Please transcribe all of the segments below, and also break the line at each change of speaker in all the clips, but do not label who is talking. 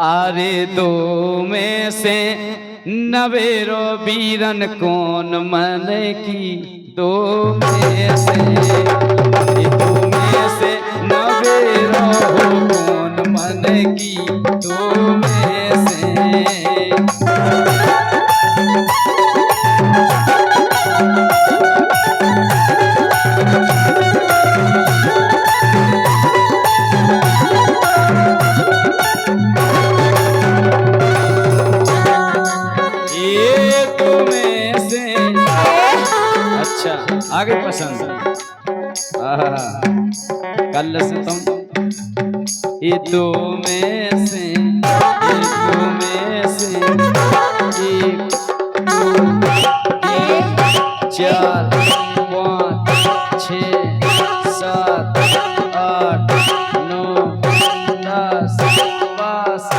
आरे दो में से नवेरो बीरन कौन मन की दो में से नवेरो कौन मन की दो में से आगे पसंद कल से तुम ये दो में से एक चार पाँच छः सात आठ नौ 10 बस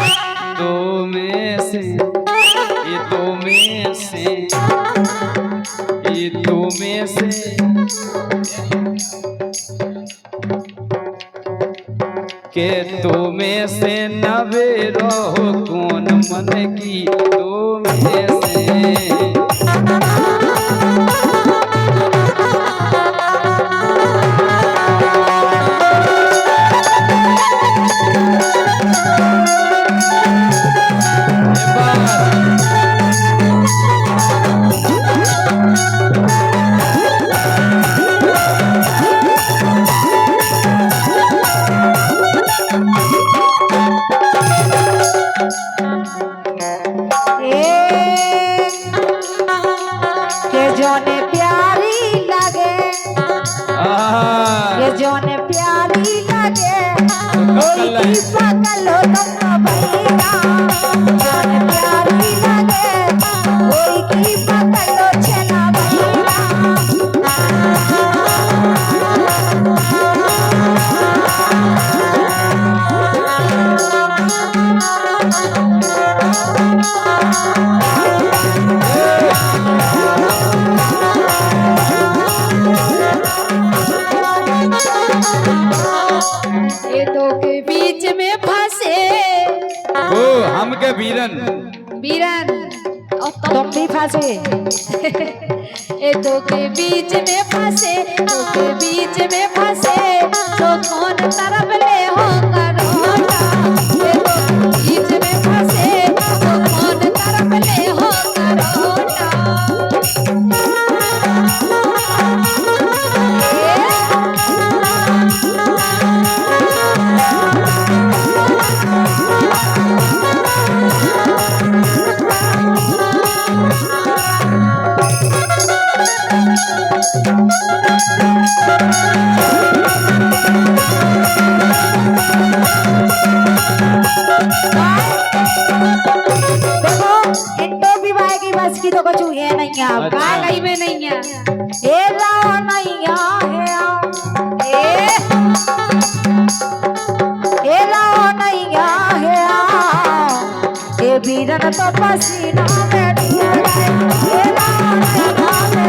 दो में से ये दो में से ये दो में से के दो में से नवेरो कौन मन की दो में से
जोने प्यारी लगे ये जोने प्यारी लगे कोई पकलो तुम भैया जोने प्यारी लगे कोई की पकलो छना
हमके बीरन
बीरन तुम भी फंसे ये दो के बीच में फंसे दो के बीच में फंसे तो कौन तरफ ले हो करोना ये दो के बीच में फंसे तो कौन तरफ ले हो करोना की तो कुछ है नहीं है गई में नहीं है ए लाओ नहीं है ए लाओ नहीं है ए बीरन तो पसीना में डूब गए ए लाओ नहीं है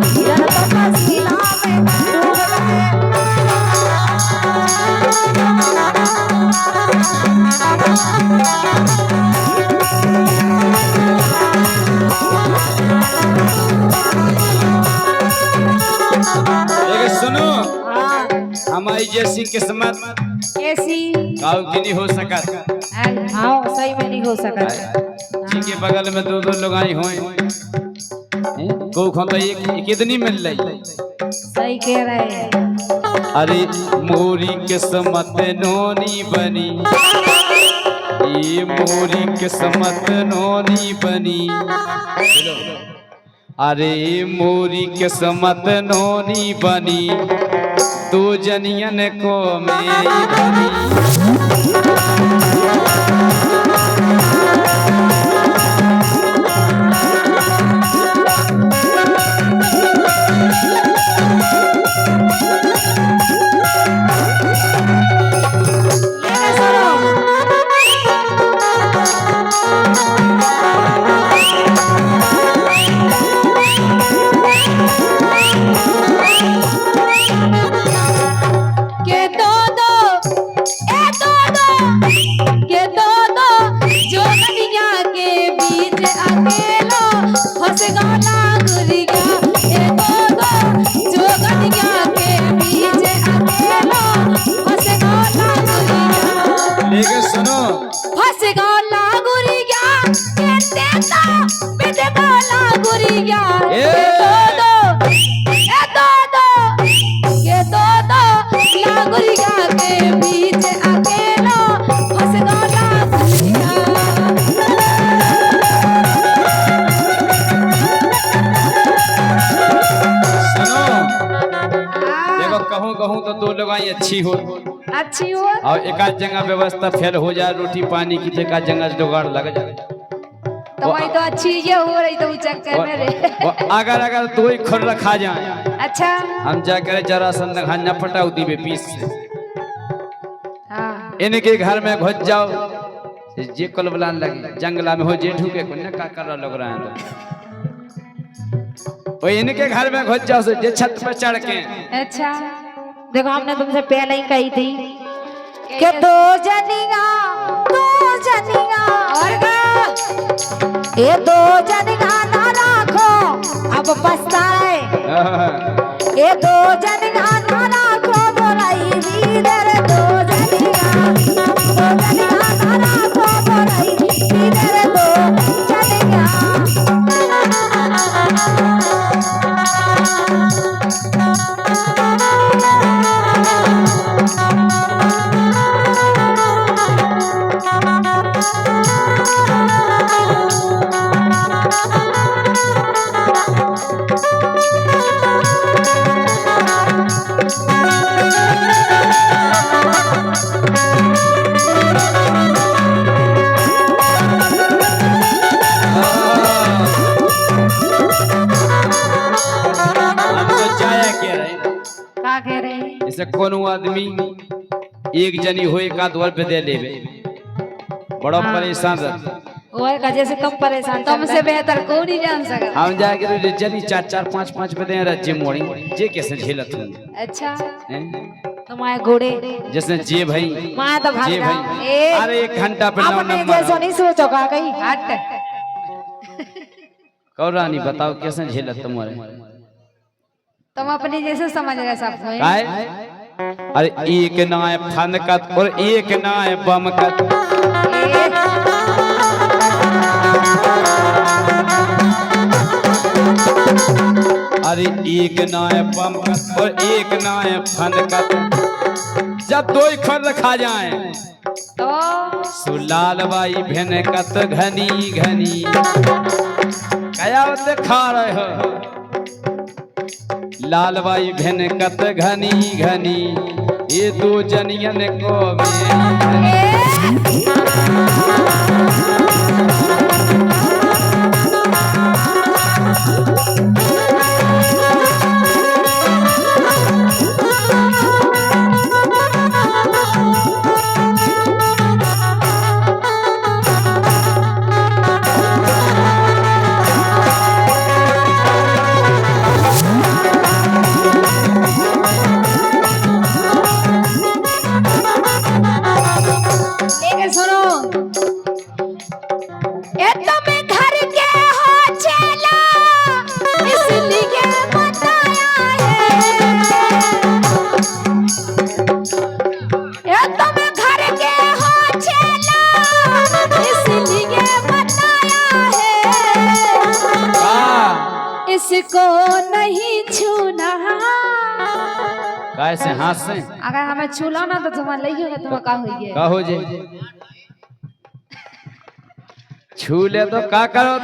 बीरन तो पसीना में डूब
सुनो हमारी जैसी किस्मत
कैसी
गाँव की नहीं हो सकत
हाँ सही में नहीं हो सकत
जी के बगल में दो लोग आई हुए को खाता एक कितनी मिल रही
सही कह रहे हैं
अरे मोरी किस्मत नोनी बनी ये मोरी किस्मत नोनी बनी अरे मोरी किस्मत नोनी बनी दो जनियन को मेरी बनी
के दो दो ए दो दो
लेकिन सुनो
फंस गला गुरिया कहते तो बिद गला गुरिया
ए!
ये दो लागुरिया के बीच अकेला फंस गला गुरिया
सुनो देखो कहूँ कहूँ तो दो लगाई अच्छी हो
अच्छी हो
और एक आध जगह व्यवस्था फेल हो जाए रोटी पानी की तो एक आध जगह जुगाड़ लग जाए
तुम्हारी तो अच्छी ये हो रही तो चक्कर में रे
अगर दो ही खुर रखा जाए
अच्छा
हम जाकर जरा सन न पटाऊ दी पीस से
हाँ
इनके घर में घुस जाओ जे कल बुलान लगे जंगला में हो जे ढूके को न का कर लग रहा है वो इनके घर में घुस जाओ जे छत पर चढ़ के
अच्छा देखो हमने तुमसे पहले ही कही थी कि दो जनिया और ये दो जनिया ना राखो अब पछताए ये दो जनिया ना राखो बोलाई वीर दो जनिया ना राखो बोलाई वीर दो जनिया
जैसे कोनो आदमी एक जनी हो एक आध पे दे लेवे बड़ा परेशान
ओए का जैसे कम परेशान तुमसे बेहतर कौन नहीं जान सका
हम जाके जनी 4 5 5 पे दे राज्य मोड़ी जे कैसे झेलत हूं
अच्छा तुम्हारे घोड़े
जैसे जे भाई
मां तो भाग
जे
जा
भाई अरे 1 घंटा पे 9 नंबर
जैसे नहीं सोचो का गई हट
कौरानी बताओ कैसे झेलत तुम्हारे
तुम अपने जैसे समझ रहे सब
काय अरे एक नाय फनकत और एक नाय बमकत अरे एक नाय बमकत और एक नाय फनकत जब दो ही खर रखा जाए
तो
सुलाल बाई भेनकत घनी घनी कया देखा रहे हो लालबाई भेनकत घनी घनी ये दो जनियन को
इसको नहीं छूना
कैसे हाथ से
अगर हमें छूला ना तो तुम्हारा लई होगा तुम्हारा का होइए
का हो जे छू ले तो का करो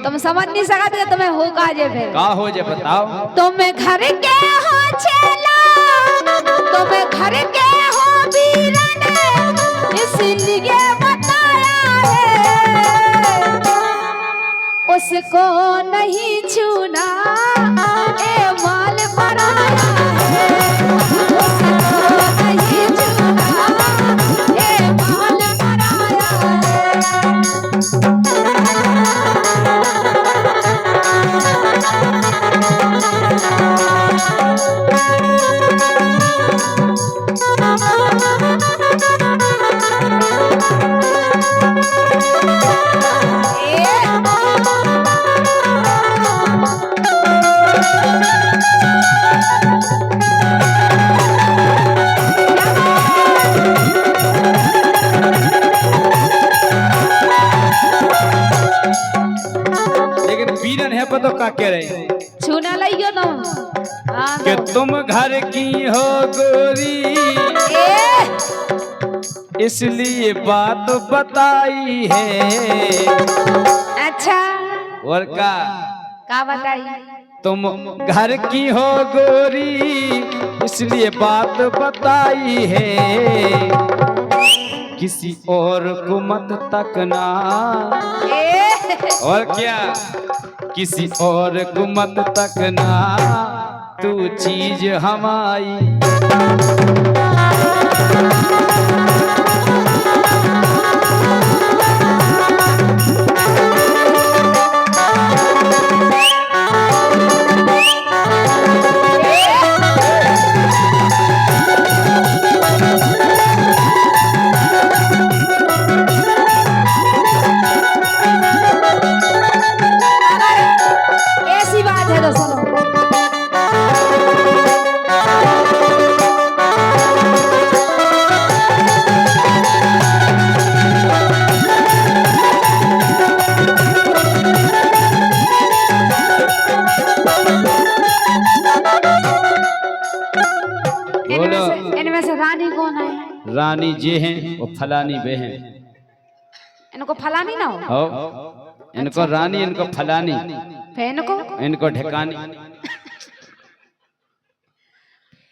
तुम
समझ नहीं सकते तुम्हें हो का जे फिर
का हो जे बताओ
तुम घर के हो छेला तुम घर के हो वीरन इसलिए बताया है उसको नहीं छूना ए माल पराया है उसको नहीं छूना ए माल पराया
तो का कह रहे
छूना लाइयो तुम। हाँ
कि
तो।
तुम घर की हो गोरी,
ए
इसलिए बात बताई है।
अच्छा
और का
बताई?
तुम घर की हो गोरी, इसलिए बात बताई है। किसी और को मत तकना।
ए
और क्या? किसी और को मत तकना, तू चीज हमारी।
ऐसी बात है तो सुनो। इनमें से रानी कौन है?
रानी जे हैं वो फलानी बे हैं।
इनको फलानी ना हो?
इनको रानी, इनको फलानी,
फैन को
इनको ढकानी।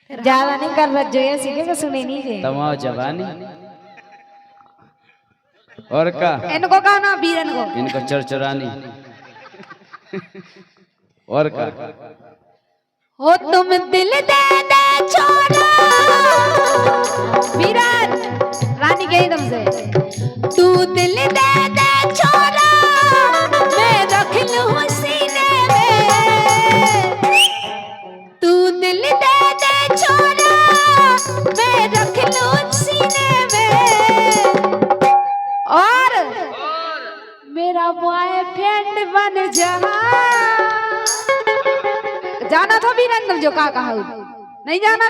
ज्यादा नहीं कर रहा जो ये सीखे को सुने नहीं थे।
तमाम जवानी। और का
इनको कहा ना बीरन को।
इनको चरचरानी। और का
हो तुम दिल दे दे छोरा बीरन रानी के एकदम से तू दिल दे दे छोरा मैं रख लूं सीने में। तू दिल दे दे छोरा मैं रख लूं सीने में। और मेरा बॉयफ्रेंड बन जा। जाना था भी रंगल जो कहा नहीं जाना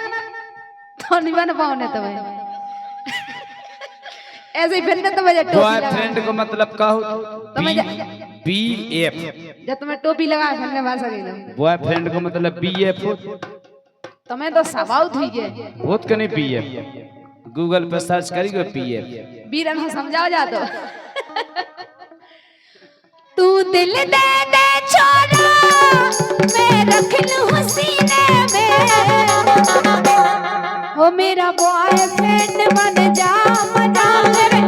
तो नहीं बन पाओ तुम्हें। ऐसे ही फिर तो मुझे
बॉयफ्रेंड को मतलब का हो? बीएफ।
जब तुम्हें टोपी लगा फिरने भाषा गई
बॉयफ्रेंड को मतलब बीएफ हो।
तुम्हें तो सवाल हुई है
बहुत कने बीएफ गूगल पे सर्च करिए बीएफ।
बीरन को समझाओ जा तो। तू दिल दे दे छोरा मैं रख लूं सीने में। हो मेरा बॉयफ्रेंड बन जा मना मेरे